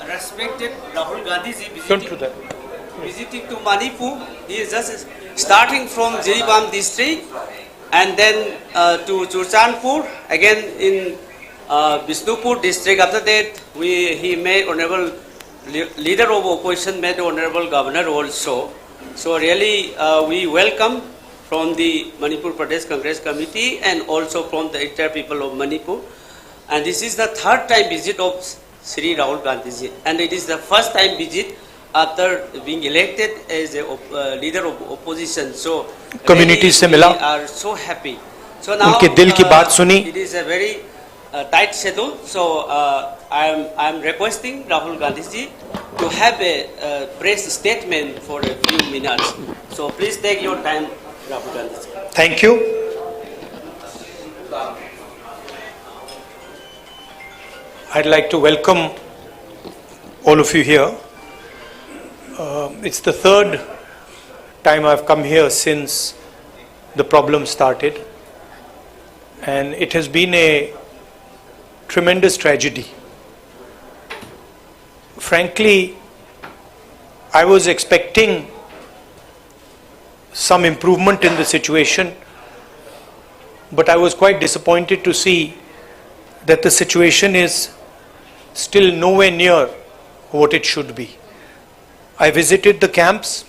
Respected Rahul Gandhi ji Don't do that. visiting to Manipur. He is just starting from Jiribam district and then to Churchandpur, again in Bishnupur district. After that, he made honorable leader of opposition, made honorable governor also. So really, we welcome from the Manipur Pradesh Congress Committee and also from the entire people of Manipur. And this is the third time visit of Sri Rahul Gandhi ji, and it is the first time visit after being elected as a leader of opposition. So Community से मिला, we are so happy. So now उनके दिल की बात सुनी. it is a very tight schedule. So I am requesting Rahul Gandhi ji to have a press statement for a few minutes. So please take your time, Rahul Gandhi ji. Thank you. I'd like to welcome all of you here. It's the third time I've come here since the problem started, and it has been a tremendous tragedy. Frankly, I was expecting some improvement in the situation, but I was quite disappointed to see that the situation is still nowhere near what it should be. I visited the camps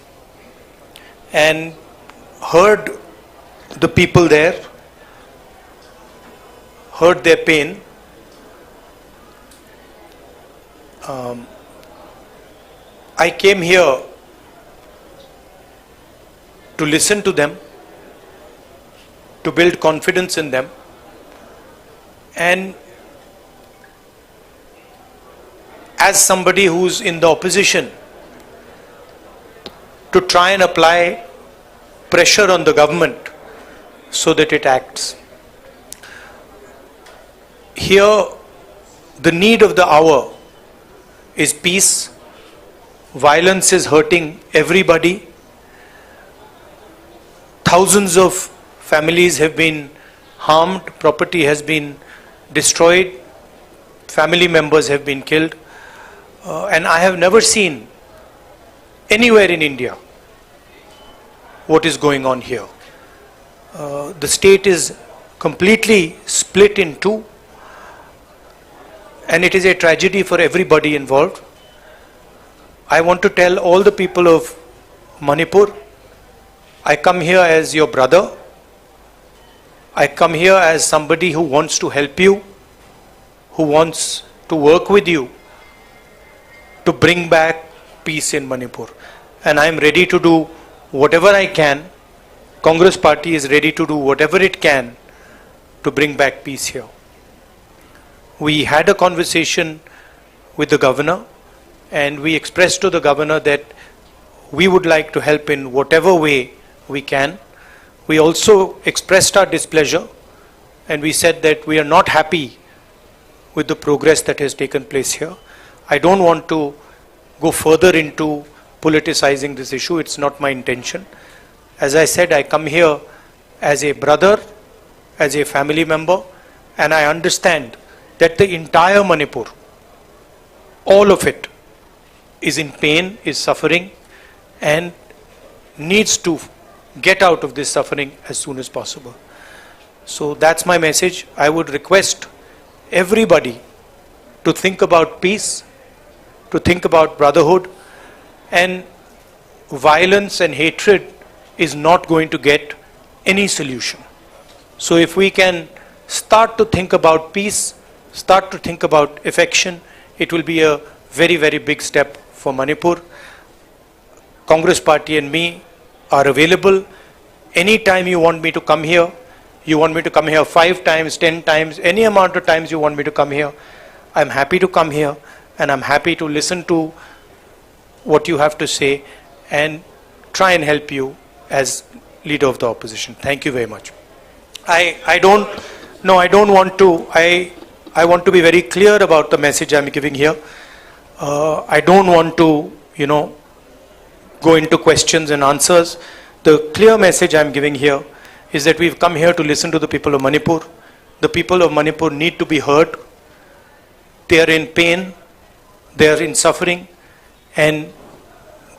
and heard the people there, heard their pain. I came here to listen to them, to build confidence in them, and as somebody who's in the opposition, to try and apply pressure on the government so that it acts. Here, the need of the hour is peace. Violence is hurting everybody. Thousands of families have been harmed, property has been destroyed, family members have been killed. And I have never seen anywhere in India what is going on here. The state is completely split in two, and it is a tragedy for everybody involved. I want to tell all the people of Manipur, I come here as your brother. I come here as somebody who wants to help you, who wants to work with you to bring back peace in Manipur. And I am ready to do whatever I can. Congress Party is ready to do whatever it can to bring back peace here. We had a conversation with the governor, and we expressed to the governor that we would like to help in whatever way we can. We also expressed our displeasure, and we said that we are not happy with the progress that has taken place here. I don't want to go further into politicizing this issue. It's not my intention. As I said, I come here as a brother, as a family member, and I understand that the entire Manipur, all of it, is in pain, is suffering, and needs to get out of this suffering as soon as possible. So that's my message. I would request everybody to think about peace, to think about brotherhood, and violence and hatred is not going to get any solution. So if we can start to think about peace, start to think about affection, it will be a very, very big step for Manipur. Congress Party and me are available. Anytime you want me to come here, you want me to come here 5 times, 10 times, any amount of times you want me to come here, I'm happy to come here, and I'm happy to listen to what you have to say and try and help you as leader of the opposition. Thank you very much. I want to be very clear about the message I'm giving here. I don't want to, go into questions and answers. The clear message I'm giving here is that we've come here to listen to the people of Manipur. The people of Manipur need to be heard. They are in pain. they are in suffering, and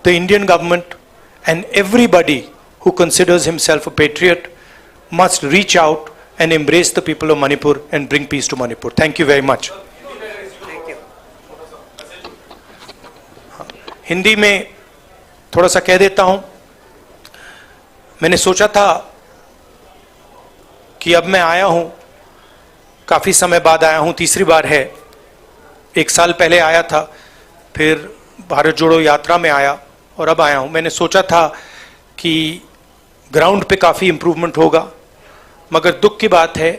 the Indian government and everybody who considers himself a patriot must reach out and embrace the people of Manipur and bring peace to Manipur. Thank you very much. Thank you. Hindi में थोड़ा सा कह देता हूं. मैंने सोचा था कि अब मैं आया हूं, काफी समय बाद आया हूं, तीसरी बार है. 1 साल पहले आया था, फिर भारत जोड़ो यात्रा में आया और अब आया हूं. मैंने सोचा था कि ग्राउंड पे काफी इंप्रूवमेंट होगा, मगर दुख की बात है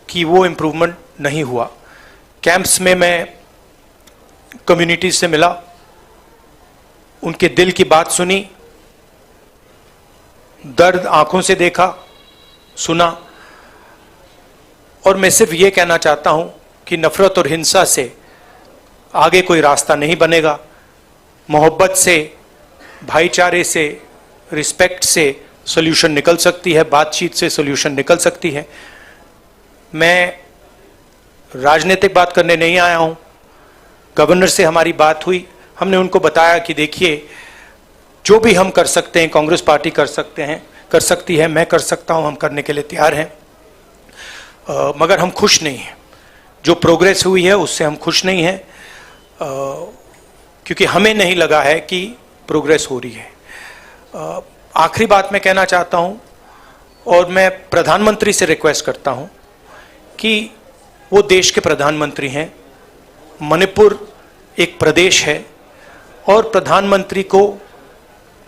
कि वो इंप्रूवमेंट नहीं हुआ. कैंप्स में मैं कम्युनिटीज से मिला, उनके दिल की बात सुनी, दर्द आंखों से देखा, सुना, और मैं सिर्फ ये कहना चाहता हूं कि नफरत और हिंसा से आगे कोई रास्ता नहीं बनेगा. मोहब्बत से, भाईचारे से, रिस्पेक्ट से सॉल्यूशन निकल सकती है, बातचीत से सॉल्यूशन निकल सकती है. मैं राजनीतिक बात करने नहीं आया हूं. गवर्नर से हमारी बात हुई, हमने उनको बताया कि देखिए, जो भी हम कर सकते हैं, कांग्रेस पार्टी कर सकती है, मैं कर सकता हूं, हम करने के लिए तैयार हैं. मगर हम खुश नहीं हैं. जो प्रोग्रेस हुई है उससे हम खुश नहीं हैं, क्योंकि हमें नहीं लगा है कि प्रोग्रेस हो रही है. आखिरी बात मैं कहना चाहता हूं, और मैं प्रधानमंत्री से रिक्वेस्ट करता हूं कि वो देश के प्रधानमंत्री हैं. मणिपुर एक प्रदेश है और प्रधानमंत्री को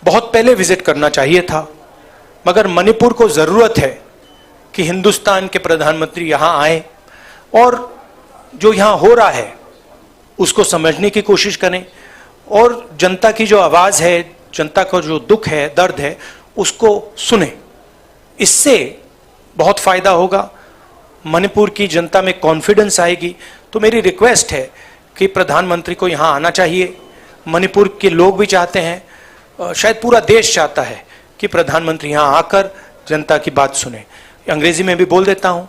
बहुत पहले विजिट करना चाहिए था, मगर मणिपुर को ज़रूरत है कि हिंदुस्तान के प्रधानमंत्री यहाँ आए और जो यहाँ हो रहा है उसको समझने की कोशिश करें, और जनता की जो आवाज़ है, जनता का जो दुख है, दर्द है, उसको सुने. इससे बहुत फ़ायदा होगा, मणिपुर की जनता में कॉन्फिडेंस आएगी. तो मेरी रिक्वेस्ट है कि प्रधानमंत्री को यहाँ आना चाहिए. मणिपुर के लोग भी चाहते हैं, शायद पूरा देश चाहता है कि प्रधानमंत्री यहाँ आकर जनता की बात सुने. अंग्रेजी में भी बोल देता हूँ.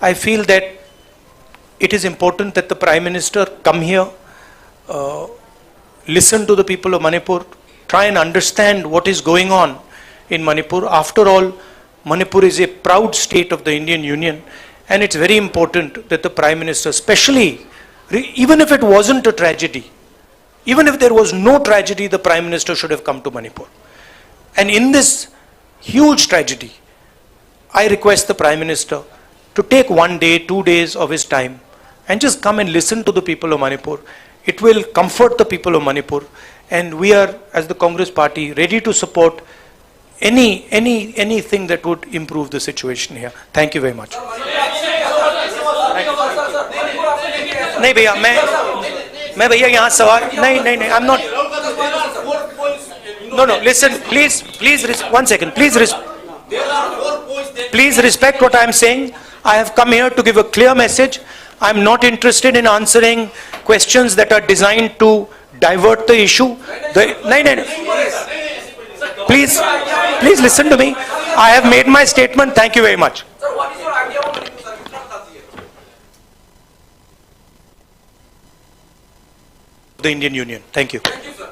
I feel that it is important that the Prime Minister come here, listen to the people of Manipur, try and understand what is going on in Manipur. After all, Manipur is a proud state of the Indian Union, and it's very important that the Prime Minister, especially, even if it wasn't a tragedy, even if there was no tragedy, the Prime Minister should have come to Manipur. And in this huge tragedy, I request the Prime Minister to take 1 day, 2 days of his time and just come and listen to the people of Manipur. It will comfort the people of Manipur, and we are, as the Congress party, ready to support anything that would improve the situation here. Thank you very much. नहीं भैया, मैं भैया यहाँ सवाल नहीं, I'm not. No, listen, please, 1 second, please respect what I am saying. I have come here to give a clear message. I am not interested in answering questions that are designed to divert the issue. No. Please listen to me. I have made my statement. Thank you very much. Sir, what is your idea on The Indian Union. Thank you. Thank you, sir.